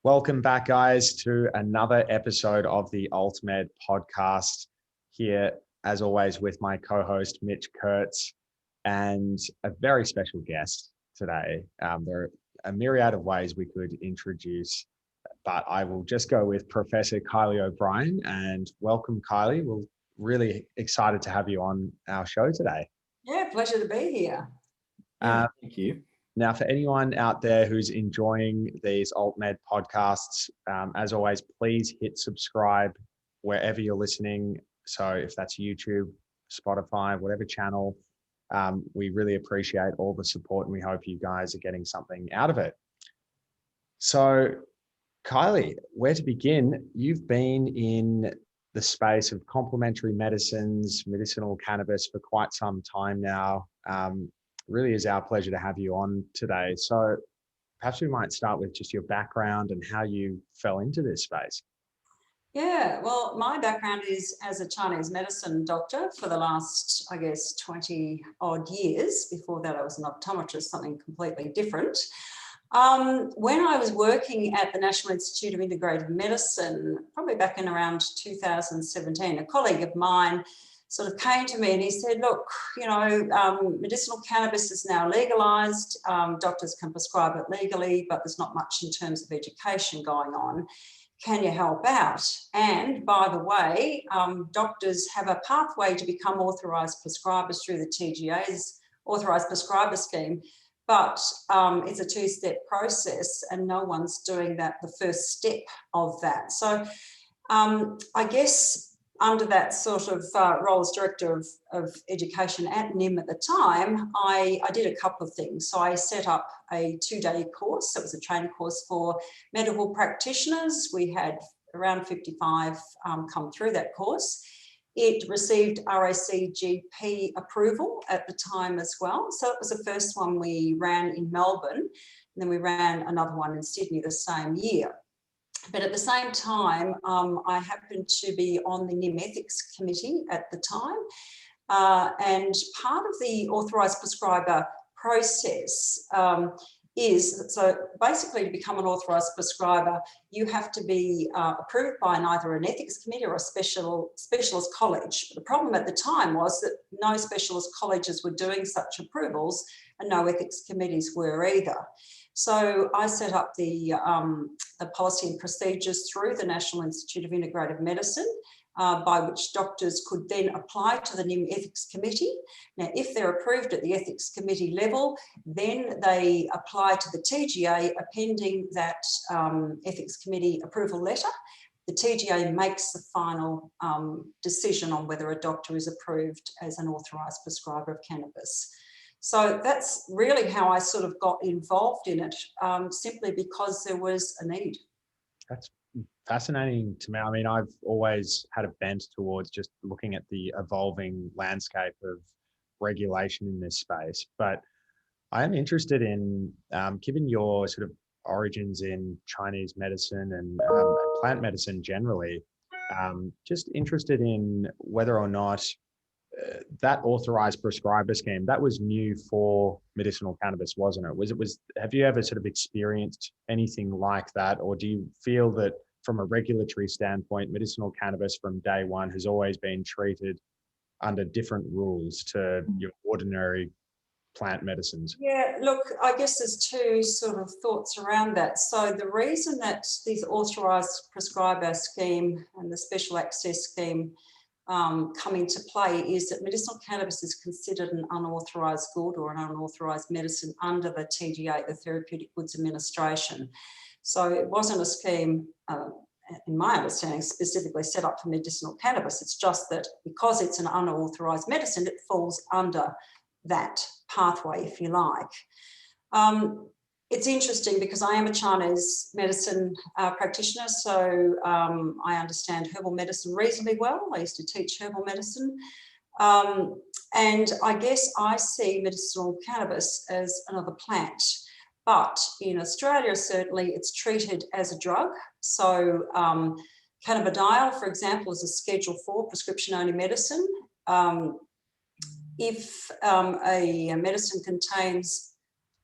Welcome back, guys, to another episode of the AltMed podcast. Here, as always, with my co-host, Mitch Kurtz, and a very special guest today. There are a myriad of ways we could introduce, but I will just go with Professor Kylie O'Brien. And welcome, Kylie. We're really excited to have you on our show today. Yeah, pleasure to be here. Thank you. Now, for anyone out there who's enjoying these AltMed podcasts, as always, please hit subscribe wherever you're listening. So if that's YouTube, Spotify, whatever channel, we really appreciate all the support and we hope you guys are getting something out of it. So, Kylie, where to begin? You've been in the space of complementary medicines, medicinal cannabis for quite some time now. Really is our pleasure to have you on today. So perhaps we might start with just your background and how you fell into this space. Yeah, well, my background is as a Chinese medicine doctor for the last, 20 odd years. Before that, I was an optometrist, something completely different. When I was working at the National Institute of Integrative Medicine, probably back in around 2017, a colleague of mine sort of came to me and he said, look, medicinal cannabis is now legalised. Doctors can prescribe it legally, but there's not much in terms of education going on. Can you help out? And by the way, doctors have a pathway to become authorised prescribers through the TGA's authorised prescriber scheme, but it's a two-step process and no one's doing that, the first step of that. So I guess under that sort of role as Director of Education at NIM at the time, I did a couple of things. So I set up a 2-day course. It was a training course for medical practitioners. We had around 55 come through that course. It received RACGP approval at the time as well. So it was the first one we ran in Melbourne, and then we ran another one in Sydney the same year. But at the same time, I happened to be on the NIM Ethics Committee at the time. And part of the authorised prescriber process is, so basically to become an authorised prescriber, you have to be approved by either an ethics committee or a specialist college. But the problem at the time was that no specialist colleges were doing such approvals and no ethics committees were either. So I set up the policy and procedures through the National Institute of Integrative Medicine, by which doctors could then apply to the NIM Ethics Committee. Now, if they're approved at the Ethics Committee level, then they apply to the TGA appending that Ethics Committee approval letter. The TGA makes the final decision on whether a doctor is approved as an authorised prescriber of cannabis. So that's really how I sort of got involved in it, simply because there was a need. That's fascinating to me. I mean, I've always had a bent towards just looking at the evolving landscape of regulation in this space. But I am interested in, given your sort of origins in Chinese medicine and plant medicine generally, just interested in whether or not that authorized prescriber scheme, that was new for medicinal cannabis, wasn't it? Have you ever sort of experienced anything like that? Or do you feel that from a regulatory standpoint, medicinal cannabis from day one has always been treated under different rules to your ordinary plant medicines? Yeah, look, I guess there's two sort of thoughts around that. So the reason that this authorised prescriber scheme and the special access scheme come into play is that medicinal cannabis is considered an unauthorised good or an unauthorised medicine under the TGA, the Therapeutic Goods Administration. So it wasn't a scheme, in my understanding, specifically set up for medicinal cannabis. It's just that because it's an unauthorised medicine, it falls under that pathway, if you like. It's interesting because I am a Chinese medicine practitioner, so I understand herbal medicine reasonably well. I used to teach herbal medicine. And I guess I see medicinal cannabis as another plant. But in Australia, certainly it's treated as a drug. So cannabidiol, for example, is a Schedule 4 prescription-only medicine. If a medicine contains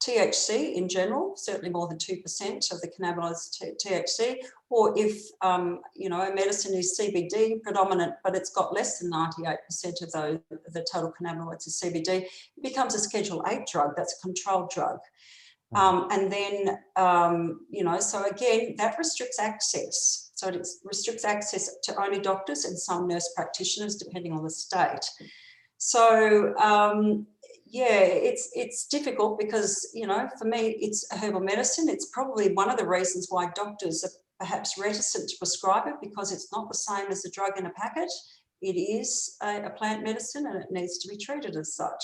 THC in general, certainly more than 2% of the cannabinoids THC, or if, you know, a medicine is CBD predominant, but it's got less than 98% of the total cannabinoids is CBD, it becomes a Schedule 8 drug. That's a controlled drug. And then, you know, so again, that restricts access. So it restricts access to only doctors and some nurse practitioners, depending on the state. So, yeah, it's difficult because, you know, for me, it's a herbal medicine. It's probably one of the reasons why doctors are perhaps reticent to prescribe it, because it's not the same as a drug in a packet. It is a plant medicine and it needs to be treated as such.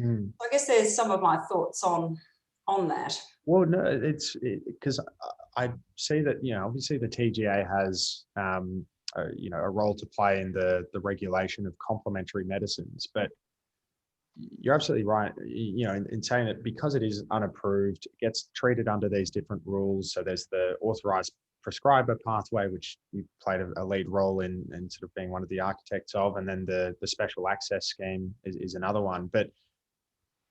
So I guess there's some of my thoughts on that. Well, no, it's because I see that, you know, obviously the TGA has, you know, a role to play in the regulation of complementary medicines, but you're absolutely right, you know, in saying that because it is unapproved, it gets treated under these different rules. So there's the authorized prescriber pathway, which you played a lead role in and sort of being one of the architects of, and then the special access scheme is another one. But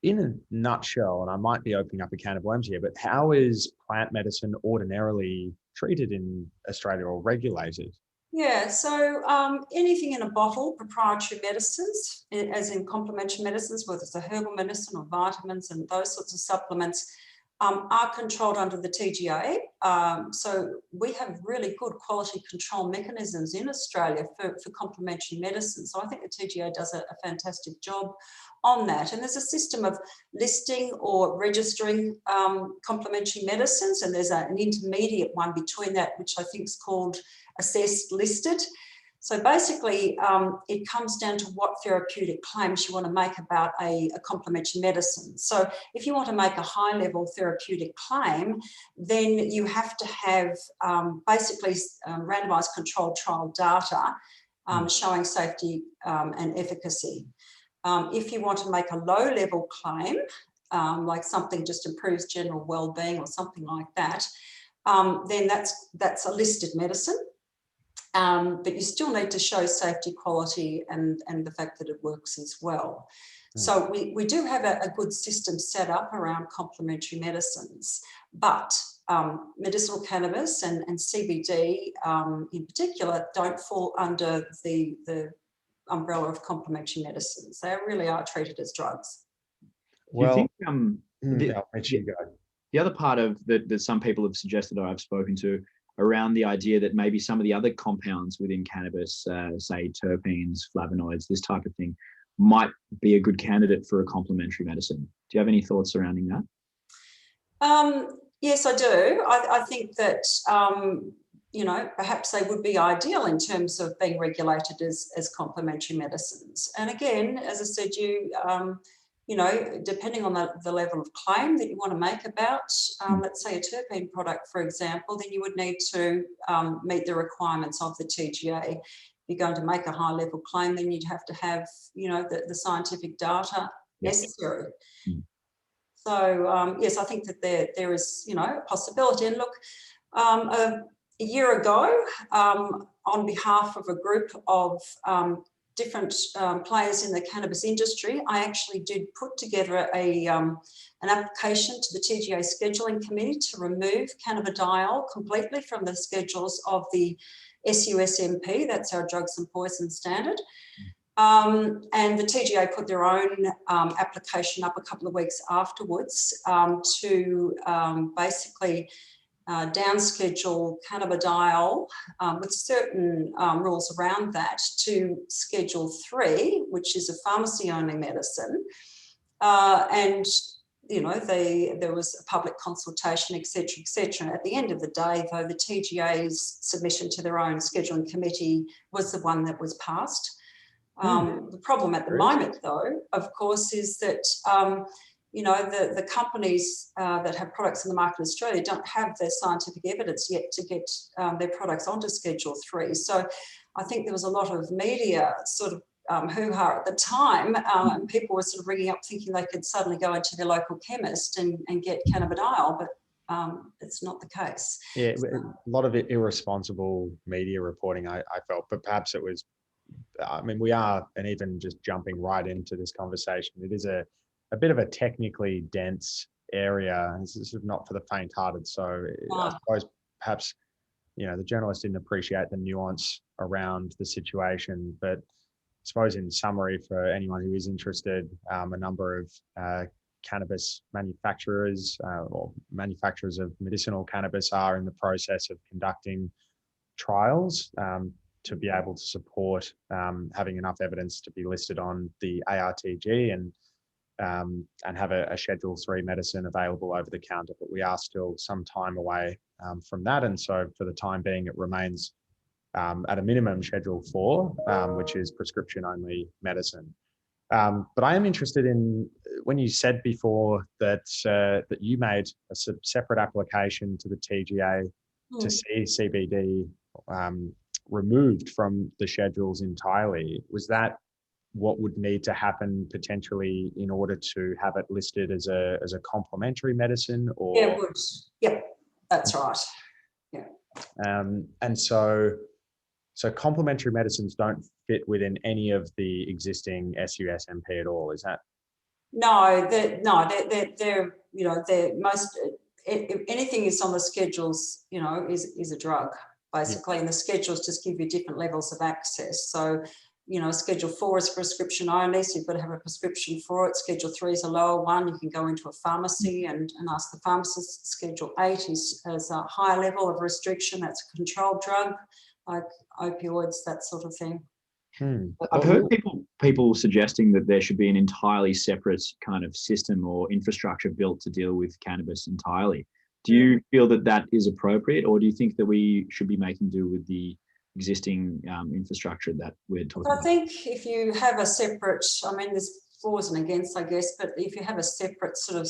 in a nutshell, and I might be opening up a can of worms here, but how is plant medicine ordinarily treated in Australia or regulated? Yeah, so anything in a bottle, proprietary medicines, as in complementary medicines, whether it's a herbal medicine or vitamins and those sorts of supplements, are controlled under the TGA. So we have really good quality control mechanisms in Australia for complementary medicine. So I think the TGA does a fantastic job on that. And there's a system of listing or registering complementary medicines, and there's an intermediate one between that, which I think is called assessed listed. So basically, it comes down to what therapeutic claims you want to make about a complementary medicine. So if you want to make a high-level therapeutic claim, then you have to have basically randomized controlled trial data showing safety and efficacy. If you want to make a low-level claim, like something just improves general well-being or something like that, then that's a listed medicine. But you still need to show safety, quality, and the fact that it works as well. So we do have a good system set up around complementary medicines, but medicinal cannabis and CBD in particular don't fall under the umbrella of complementary medicines. They really are treated as drugs. Well, do you think, I'll let you go. the other part of that some people have suggested, or I've spoken to, around the idea that maybe some of the other compounds within cannabis, say terpenes, flavonoids, this type of thing, might be a good candidate for a complementary medicine. Do you have any thoughts surrounding that? Yes, I do. I think that, you know, perhaps they would be ideal in terms of being regulated as complementary medicines. And again, as I said, you know, depending on the level of claim that you want to make about, let's say a terpene product, for example, then you would need to meet the requirements of the TGA. If you're going to make a high-level claim, then you'd have to have, you know, the scientific data necessary. So, yes, I think that there is, you know, a possibility. And look, a year ago, on behalf of a group of different players in the cannabis industry, I actually did put together an application to the TGA scheduling committee to remove cannabidiol completely from the schedules of the SUSMP, that's our drugs and poisons standard. And the TGA put their own application up a couple of weeks afterwards to basically downschedule cannabidiol with certain rules around that to Schedule 3, which is a pharmacy-only medicine. And, you know, there was a public consultation, et cetera, And at the end of the day, though, the TGA's submission to their own scheduling committee was the one that was passed. The problem at the moment, though, of course, is that you know, the companies that have products in the market in Australia don't have their scientific evidence yet to get their products onto Schedule 3. So I think there was a lot of media sort of hoo-ha at the time, and people were sort of ringing up thinking they could suddenly go into their local chemist and get cannabidiol, but it's not the case. Yeah, a lot of irresponsible media reporting, I felt, but perhaps it was, I mean, we are, and even just jumping right into this conversation, it is a bit of a technically dense area. This is not for the faint-hearted. So I suppose perhaps, the journalist didn't appreciate the nuance around the situation. But I suppose in summary, for anyone who is interested, a number of cannabis manufacturers or manufacturers of medicinal cannabis are in the process of conducting trials to be able to support having enough evidence to be listed on the ARTG and have a Schedule 3 medicine available over the counter. But we are still some time away from that. And so for the time being, it remains at a minimum Schedule 4, which is prescription only medicine. But I am interested in when you said before that that you made a separate application to the TGA to see CBD removed from the schedules entirely. Was that what would need to happen potentially in order to have it listed as a complementary medicine? Or yeah, it would. Yep, that's right. Yeah. And so complementary medicines don't fit within any of the existing SUSMP at all. Is that? No, they're most, if anything is on the schedules, is a drug basically, and the schedules just give you different levels of access. So, Schedule 4 is prescription only, so you've got to have a prescription for it. Schedule 3 is a lower one. You can go into a pharmacy and ask the pharmacist. Schedule 8 is a higher level of restriction. That's a controlled drug, like opioids, that sort of thing. I've heard people suggesting that there should be an entirely separate kind of system or infrastructure built to deal with cannabis entirely. Do you feel that that is appropriate, or do you think that we should be making do with the existing infrastructure that we're talking about? I think if you have a separate, there's fors and against, I guess, but if you have a separate sort of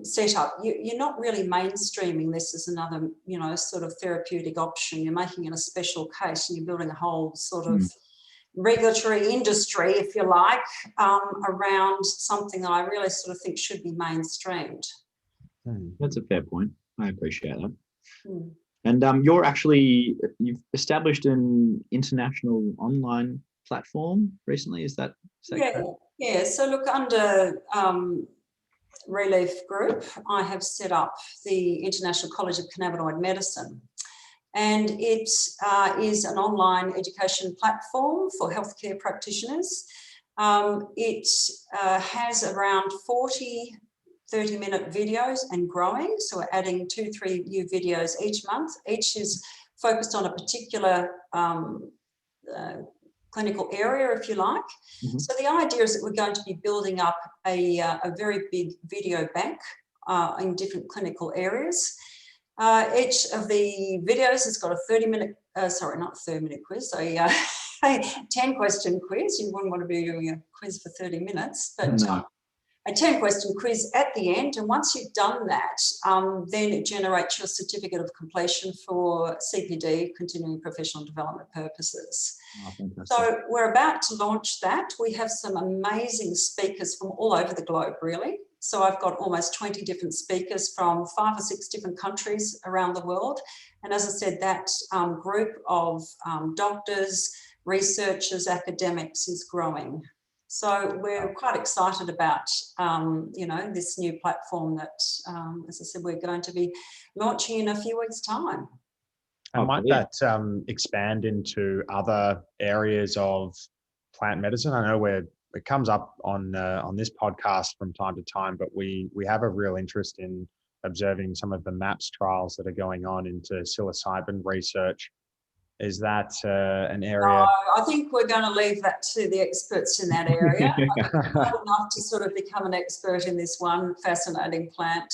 setup, you're not really mainstreaming this as another, sort of therapeutic option. You're making it a special case, and you're building a whole sort of regulatory industry, if you like, around something that I really sort of think should be mainstreamed. That's a fair point. I appreciate that. And you've established an international online platform recently. Is that correct? Yeah. So look, under Releaf Group, I have set up the International College of Cannabinoid Medicine, and it is an online education platform for healthcare practitioners. It has around 40 30-minute videos and growing. So we're adding 2-3 new videos each month. Each is focused on a particular clinical area, if you like. So the idea is that we're going to be building up a very big video bank in different clinical areas. Each of the videos has got a 30-minute, sorry, not 30-minute quiz, so a 10-question quiz. You wouldn't want to be doing a quiz for 30 minutes, but no. A 10-question quiz at the end, and once you've done that, then it generates your certificate of completion for CPD, continuing professional development purposes. So we're about to launch that. We have some amazing speakers from all over the globe, really. So I've got almost 20 different speakers from 5 or 6 different countries around the world. And as I said, that group of doctors, researchers, academics is growing. So we're quite excited about, this new platform that, as I said, we're going to be launching in a few weeks' time. And might that expand into other areas of plant medicine? I know it comes up on this podcast from time to time, but we have a real interest in observing some of the MAPS trials that are going on into psilocybin research. Is that an area? No, I think we're going to leave that to the experts in that area. I'm not enough to sort of become an expert in this one fascinating plant.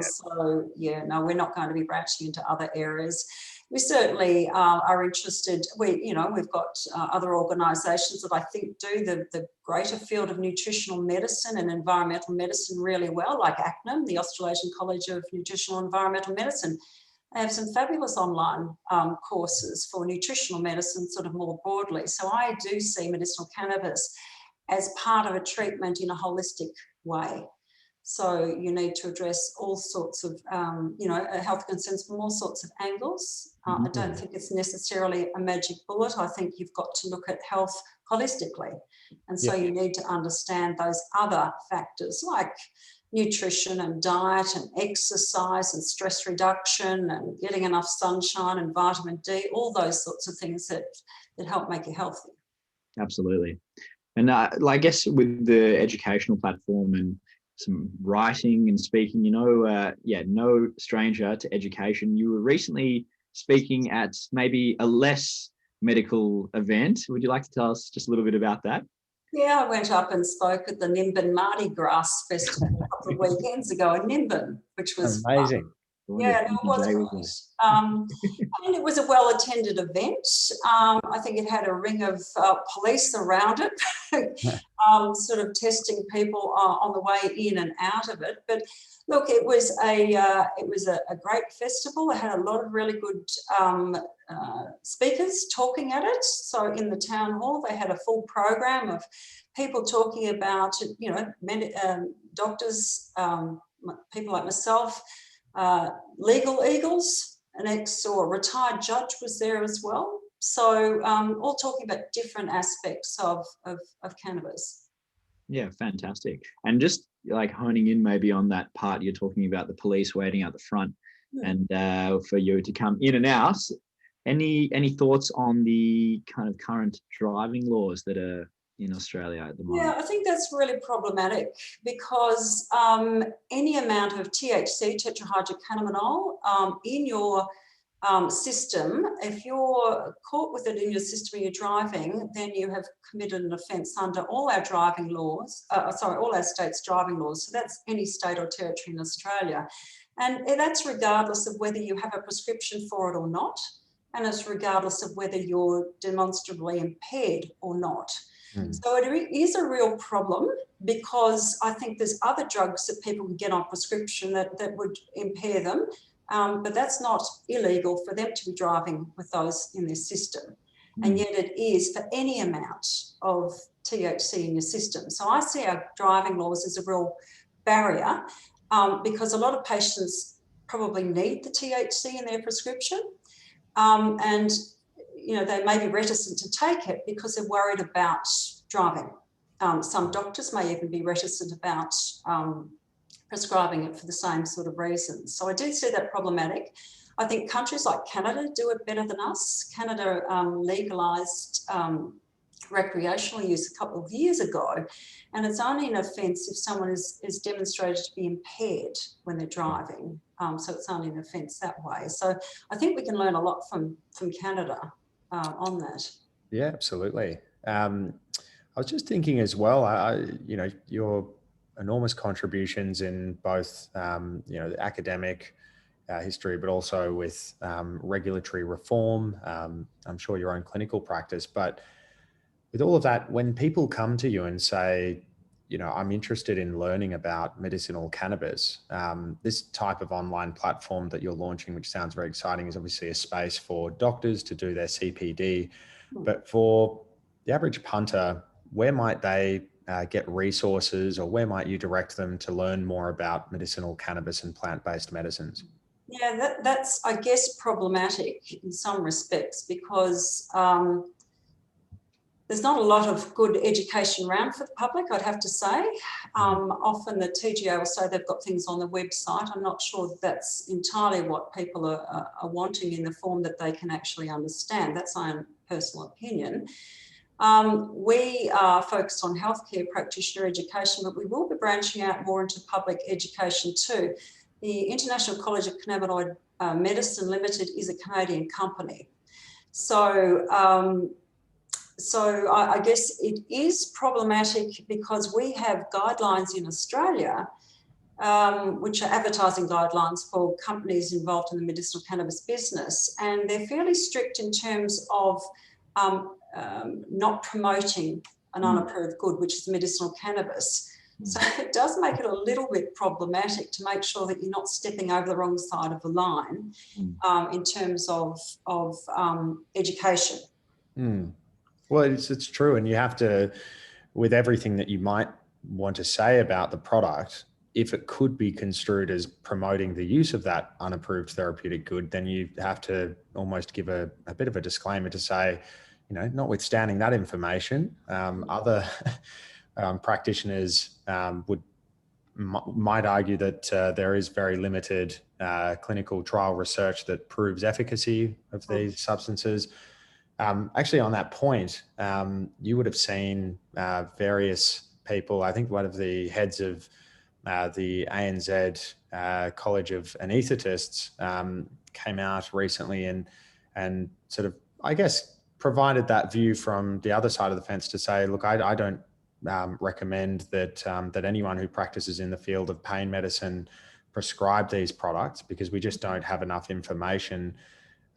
So, yeah, no, we're not going to be branching into other areas. We certainly are interested. We've got other organisations that I think do the greater field of nutritional medicine and environmental medicine really well, like ACNM, the Australasian College of Nutritional and Environmental Medicine. They have some fabulous online courses for nutritional medicine sort of more broadly. So I do see medicinal cannabis as part of a treatment in a holistic way. So you need to address all sorts of, health concerns from all sorts of angles. I don't think it's necessarily a magic bullet. I think you've got to look at health holistically. And so you need to understand those other factors like nutrition and diet and exercise and stress reduction and getting enough sunshine and vitamin D, all those sorts of things that help make you healthy. Absolutely. And I guess with the educational platform and some writing and speaking, no stranger to education. You were recently speaking at maybe a less medical event. Would you like to tell us just a little bit about that? Yeah, I went up and spoke at the Nimbin Mardi Gras Festival a couple of weekends ago in Nimbin, which was amazing. Yeah, no, it was great. And it was a well-attended event. I think it had a ring of police around it, sort of testing people on the way in and out of it. But look, it was a great festival. It had a lot of really good speakers talking at it. So in the town hall, they had a full program of people talking about, doctors, people like myself, legal eagles, an ex or retired judge was there as well. So all talking about different aspects of cannabis. Yeah, fantastic. And just like honing in maybe on that part you're talking about, the police waiting out the front and for you to come in and out. Any thoughts on the kind of current driving laws that are in Australia at the moment? Yeah, I think that's really problematic because any amount of THC, tetrahydrocannabinol, in your system, if you're caught with it in your system and you're driving, then you have committed an offence under all our driving laws, all our states' driving laws. So that's any state or territory in Australia. And that's regardless of whether you have a prescription for it or not, and it's regardless of whether you're demonstrably impaired or not. So it is a real problem because I think there's other drugs that people can get on prescription that would impair them, but that's not illegal for them to be driving with those in their system. And yet it is for any amount of THC in your system. So I see our driving laws as a real barrier because a lot of patients probably need the THC in their prescription and they may be reticent to take it because they're worried about driving. Some doctors may even be reticent about prescribing it for the same sort of reasons. So I do see that problematic. I think countries like Canada do it better than us. Canada legalised recreational use a couple of years ago, and it's only an offence if someone is demonstrated to be impaired when they're driving. So it's only an offence that way. So I think we can learn a lot from Canada on that. Yeah, absolutely. I was just thinking as well, your enormous contributions in both, the academic history, but also with regulatory reform, I'm sure your own clinical practice. But with all of that, when people come to you and say, I'm interested in learning about medicinal cannabis, this type of online platform that you're launching, which sounds very exciting, is obviously a space for doctors to do their CPD. But for the average punter, where might they get resources, or where might you direct them to learn more about medicinal cannabis and plant-based medicines? Yeah, that's, I guess, problematic in some respects because there's not a lot of good education around for the public, I'd have to say. Often the TGA will say they've got things on the website. I'm not sure that's entirely what people are wanting in the form that they can actually understand. That's my own personal opinion. We are focused on healthcare practitioner education, but we will be branching out more into public education too. The International College of Cannabinoid Medicine Limited is a Canadian company. So I guess it is problematic because we have guidelines in Australia, which are advertising guidelines for companies involved in the medicinal cannabis business. And they're fairly strict in terms of not promoting an unapproved good, which is medicinal cannabis. So it does make it a little bit problematic to make sure that you're not stepping over the wrong side of the line in terms of education. Well, it's true. And you have to, with everything that you might want to say about the product, if it could be construed as promoting the use of that unapproved therapeutic good, then you have to almost give a bit of a disclaimer to say, notwithstanding that information, other practitioners would might argue that there is very limited clinical trial research that proves efficacy of these substances. Actually, on that point, you would have seen various people. I think one of the heads of the ANZ College of Anaesthetists came out recently and sort of, I guess, provided that view from the other side of the fence to say, look, I don't recommend that anyone who practices in the field of pain medicine prescribe these products because we just don't have enough information.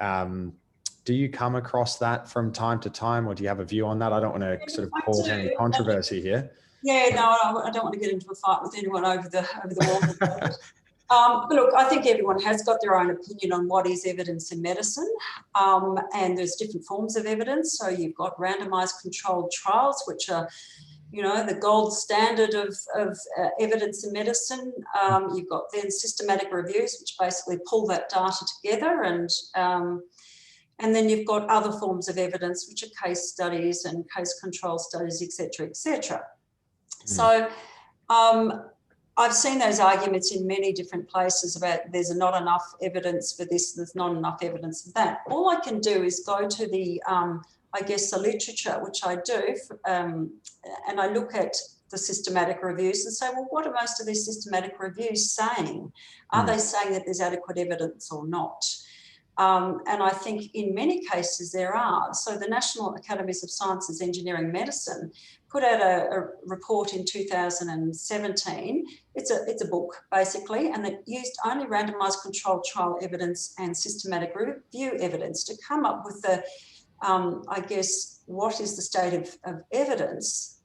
Do you come across that from time to time, or do you have a view on that? I don't want to sort of cause any controversy here. Yeah, no, I don't want to get into a fight with anyone over the wall. But look, I think everyone has got their own opinion on what is evidence in medicine, and there's different forms of evidence. So you've got randomized controlled trials, which are, you know, the gold standard of evidence in medicine. You've got then systematic reviews, which basically pull that data together, and then you've got other forms of evidence, which are case studies and case control studies, et cetera, et cetera. So I've seen those arguments in many different places about there's not enough evidence for this, there's not enough evidence of that. All I can do is go to the, I guess, the literature, which I do, and I look at the systematic reviews and say, well, what are most of these systematic reviews saying? Are they saying that there's adequate evidence or not? And I think in many cases there are. So the National Academies of Sciences, Engineering, Medicine put out a report in 2017. It's a book basically, and it used only randomised controlled trial evidence and systematic review evidence to come up with the, I guess, what is the state of evidence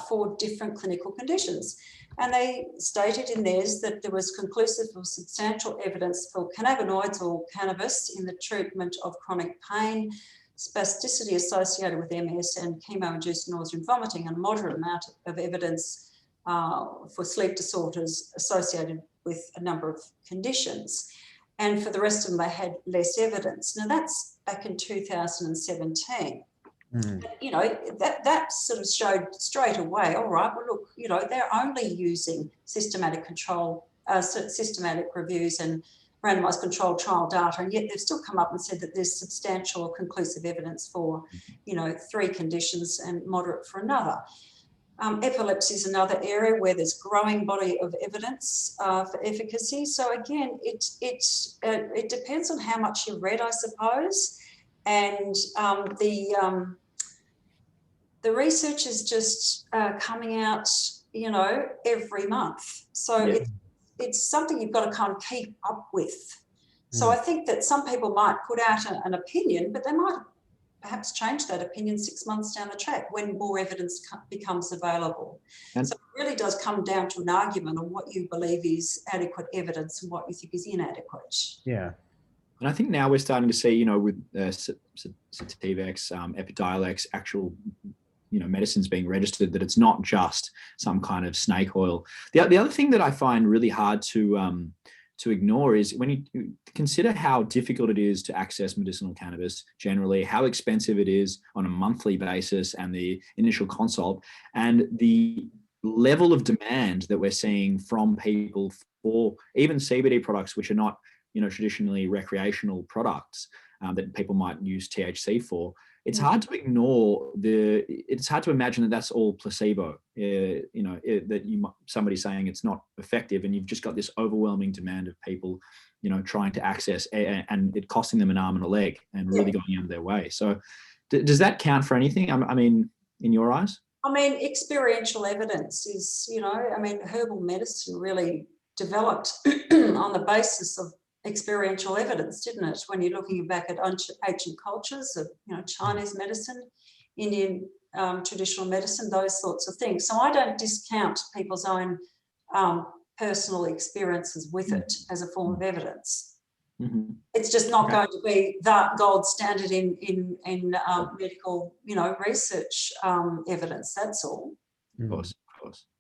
for different clinical conditions. And they stated in theirs that there was conclusive or substantial evidence for cannabinoids or cannabis in the treatment of chronic pain, spasticity associated with MS, and chemo-induced nausea and vomiting, and a moderate amount of evidence for sleep disorders associated with a number of conditions. And for the rest of them, they had less evidence. Now, that's back in 2017. You know, that sort of showed straight away, all right, well, look, you know, they're only using systematic control, systematic reviews and randomised controlled trial data, and yet they've still come up and said that there's substantial or conclusive evidence for, you know, 3 conditions and moderate for another. Epilepsy is another area where there's growing body of evidence for efficacy. So again, it depends on how much you've read, I suppose, and the research is just coming out, you know, every month. So it's something you've got to kind of keep up with. So I think that some people might put out an opinion, but they might perhaps change that opinion 6 months down the track when more evidence becomes available. And so it really does come down to an argument on what you believe is adequate evidence and what you think is inadequate. Yeah. And I think now we're starting to see, you know, with Sativex, Epidiolex, actual, you know, medicines being registered, that it's not just some kind of snake oil. The other thing that I find really hard to ignore is when you consider how difficult it is to access medicinal cannabis generally, how expensive it is on a monthly basis, and the initial consult, and the level of demand that we're seeing from people for even CBD products, which are not, you know, traditionally recreational products that people might use THC for. It's hard to ignore it's hard to imagine that that's all placebo, you know, that somebody's saying it's not effective, and you've just got this overwhelming demand of people, you know, trying to access, and it costing them an arm and a leg and really going out of their way. So does that count for anything? I mean, in your eyes? I mean, experiential evidence is, you know, I mean, herbal medicine really developed on the basis of experiential evidence, didn't it? When you're looking back at ancient cultures of, you know, Chinese medicine, Indian traditional medicine, those sorts of things. So I don't discount people's own personal experiences with it as a form of evidence. It's just not going to be that gold standard in medical, you know, research evidence. That's all. Of course.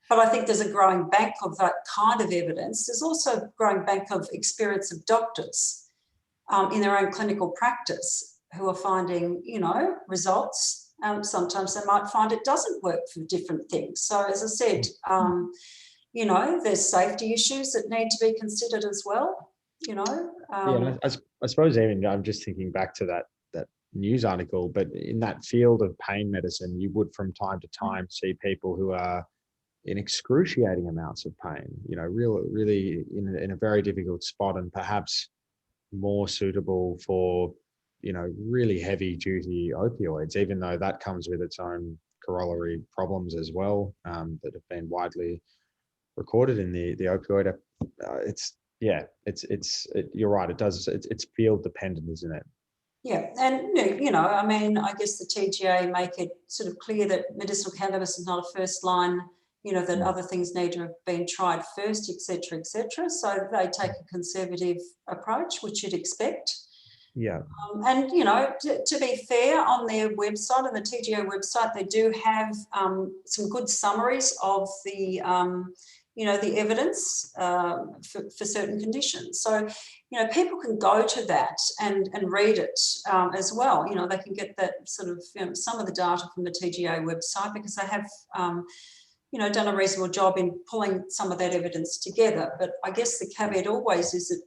But I think there's a growing bank of that kind of evidence. There's also a growing bank of experience of doctors in their own clinical practice who are finding, you know, results. Sometimes they might find it doesn't work for different things. So as I said, there's safety issues that need to be considered as well, And I suppose even I'm just thinking back to that news article, but in that field of pain medicine, you would from time to time see people who are in excruciating amounts of pain, really in a very difficult spot, and perhaps more suitable for, really heavy duty opioids, even though that comes with its own corollary problems as well, that have been widely recorded in the opioid. You're right. It's field dependent, isn't it? Yeah, and I guess the TGA make it sort of clear that medicinal cannabis is not a first line, that other things need to have been tried first, et cetera, so they take a conservative approach, which you'd expect. Yeah. And to be fair, on their website, on the TGA website, they do have some good summaries of the the evidence for certain conditions. So, people can go to that and read it as well. They can get that sort of, some of the data from the TGA website, because they have, done a reasonable job in pulling some of that evidence together. But I guess the caveat always is that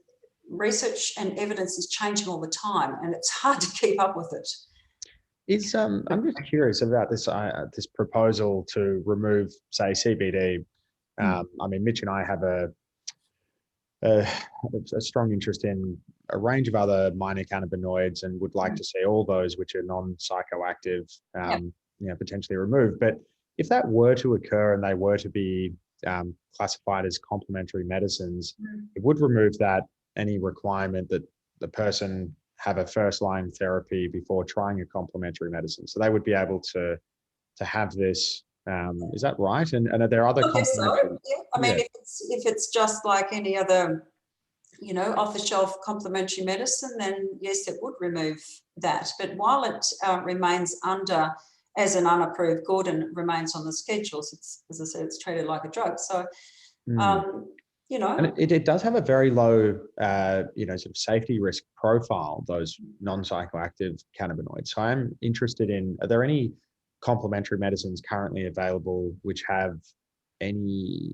research and evidence is changing all the time, and it's hard to keep up with it. I'm just curious about this proposal to remove, say, CBD. Mitch and I have a strong interest in a range of other minor cannabinoids, and would like to see all those which are non-psychoactive, potentially removed. But if that were to occur and they were to be classified as complementary medicines, it would remove any requirement that the person have a first-line therapy before trying a complementary medicine. So they would be able to have this. Is that right? And are there other complementary? So. Yeah. If it's just like any other, off-the-shelf complementary medicine, then yes, it would remove that. But while it remains under as an unapproved good and remains on the schedules, it's, as I said, it's treated like a drug. So, and it does have a very low, sort of safety risk profile, those non-psychoactive cannabinoids. So I'm interested in, are there any complementary medicines currently available which have any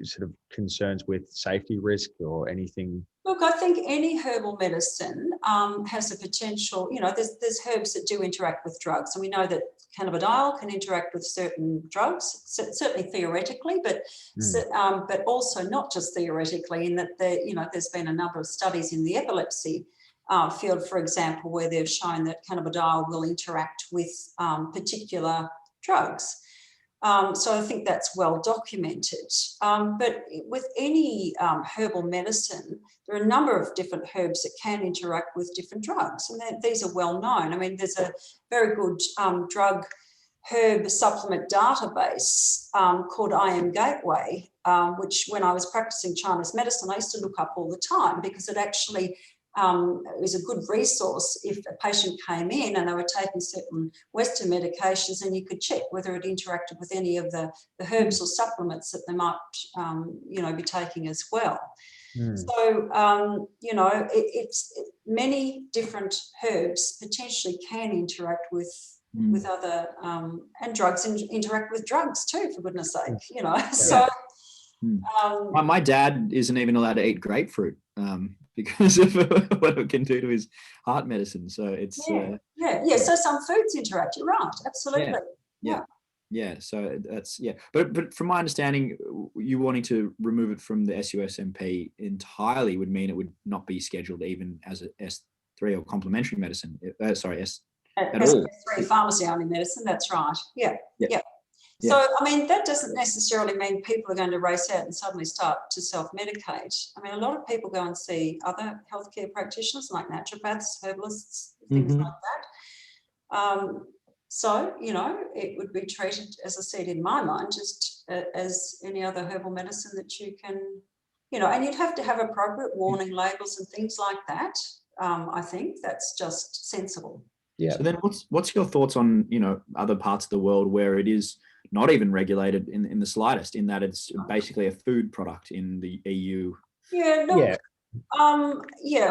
sort of concerns with safety risk or anything? Look, I think any herbal medicine has the potential, there's herbs that do interact with drugs, and we know that cannabidiol can interact with certain drugs, certainly theoretically, but also not just theoretically, in that there's been a number of studies in the epilepsy field, for example, where they've shown that cannabidiol will interact with particular drugs. So I think that's well documented. But with any herbal medicine, there are a number of different herbs that can interact with different drugs, and these are well known. I mean, there's a very good drug herb supplement database called IM Gateway, which when I was practicing Chinese medicine, I used to look up all the time, because it actually it was a good resource if a patient came in and they were taking certain Western medications, and you could check whether it interacted with any of the herbs or supplements that they might, be taking as well. So, it's many different herbs potentially can interact with other, and drugs interact with drugs too, for goodness sake, So, my dad isn't even allowed to eat grapefruit because of what it can do to his heart medicine. So it's So some foods interact. You're right, absolutely. Yeah. So that's But from my understanding, you wanting to remove it from the SUSMP entirely would mean it would not be scheduled even as a S3 or complementary medicine. At all. S3 pharmacy only medicine. That's right. Yeah. So, I mean, that doesn't necessarily mean people are going to race out and suddenly start to self-medicate. I mean, a lot of people go and see other healthcare practitioners like naturopaths, herbalists, things like that. So, it would be treated, as I said, in my mind, just as any other herbal medicine that you can, and you'd have to have appropriate warning labels and things like that. I think that's just sensible. Yeah. So then what's your thoughts on, other parts of the world where it is not even regulated in the slightest, in that it's basically a food product in the EU? I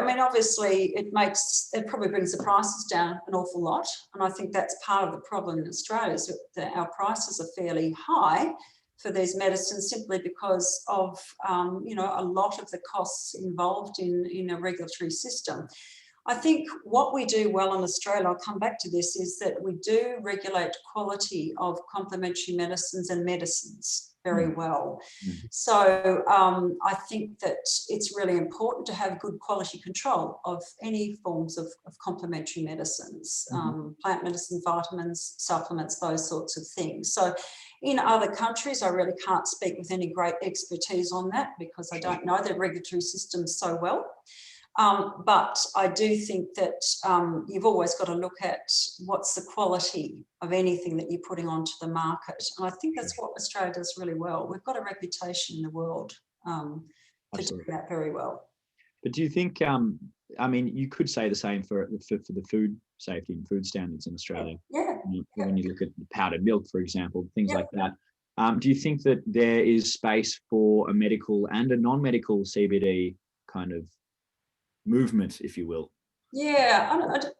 mean, obviously it probably brings the prices down an awful lot. And I think that's part of the problem in Australia, is that our prices are fairly high for these medicines simply because of, you know, a lot of the costs involved in a regulatory system. I think what we do well in Australia, I'll come back to this, is that we do regulate quality of complementary medicines and medicines very well. So I think that it's really important to have good quality control of any forms of complementary medicines, plant medicine, vitamins, supplements, those sorts of things. So in other countries, I really can't speak with any great expertise on that because I don't know their regulatory systems so well. But I do think that you've always got to look at what's the quality of anything that you're putting onto the market. And I think that's what Australia does really well. We've got a reputation in the world for doing that very well. But do you think, I mean, you could say the same for the food safety and food standards in Australia. When you look at powdered milk, for example, things like that. Do you think that there is space for a medical and a non-medical CBD kind of movement, if you will? Yeah,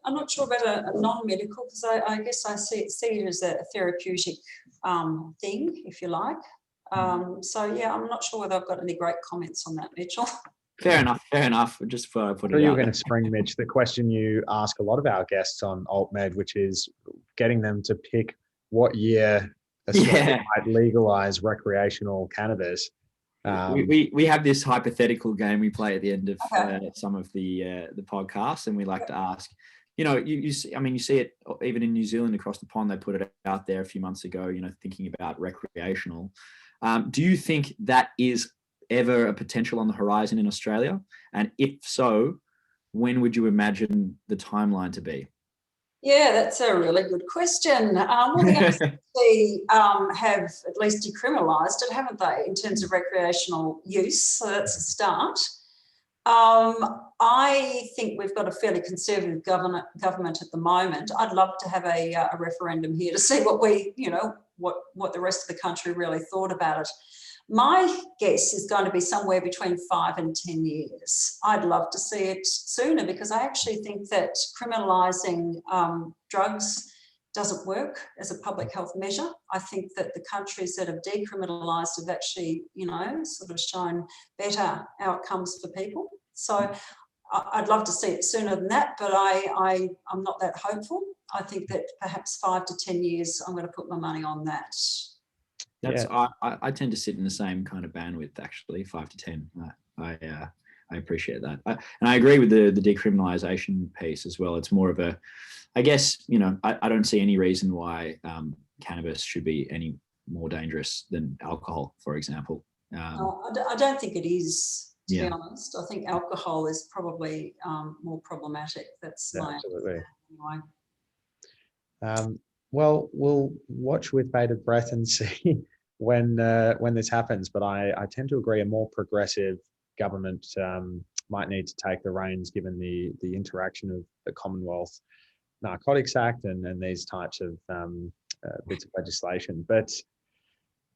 I'm not sure about a non-medical, because I guess I see it as a therapeutic thing, if you like. So yeah, I'm not sure whether I've got any great comments on that, Mitchell. Fair enough. Just for put it you out. were going to spring, Mitch, the question you ask a lot of our guests on AltMed, which is getting them to pick what year Australia might legalize recreational cannabis. We have this hypothetical game we play at the end of some of the podcasts, and we like to ask, you know, you see, I mean, you see it even in New Zealand across the pond. They put it out there a few months ago, you know, thinking about recreational. Do you think that is ever a potential on the horizon in Australia? And if so, when would you imagine the timeline to be? Yeah, that's a really good question. Well, the ACT have at least decriminalised it, haven't they, in terms of recreational use? So that's a start. I think we've got a fairly conservative government at the moment. I'd love to have a referendum here to see what what the rest of the country really thought about it. My guess is going to be somewhere between 5 and 10 years. I'd love to see it sooner, because I actually think that criminalising drugs doesn't work as a public health measure. I think that the countries that have decriminalised have actually, you know, sort of shown better outcomes for people. So I'd love to see it sooner than that, but I'm not that hopeful. I think that perhaps 5 to 10 years, I'm going to put my money on that. That's I tend to sit in the same kind of bandwidth, actually, 5 to 10. I appreciate that, and I agree with the decriminalisation piece as well. It's more of a, I guess, you know, I don't see any reason why cannabis should be any more dangerous than alcohol, for example. I don't think it is, to be honest. I think alcohol is probably more problematic. That's my absolutely. Anyway. Well, we'll watch with bated breath and see when this happens. But I tend to agree a more progressive government might need to take the reins, given the interaction of the Commonwealth Narcotics Act and these types of bits of legislation. But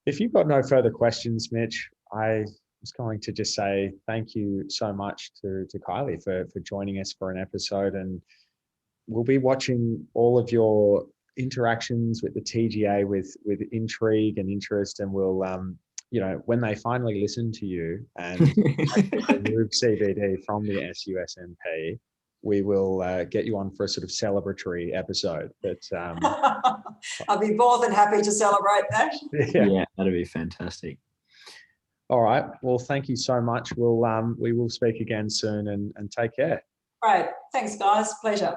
if you've got no further questions, Mitch, I was going to just say thank you so much to Kylie for joining us for an episode, and we'll be watching all of your interactions with the TGA with intrigue and interest, and we'll you know, when they finally listen to you and remove CBD from the SUSNP, we will get you on for a sort of celebratory episode. But I'll be more than happy to celebrate that. Yeah, that'd be fantastic. All right, well, thank you so much. We will speak again soon, and take care. Great, thanks guys, pleasure.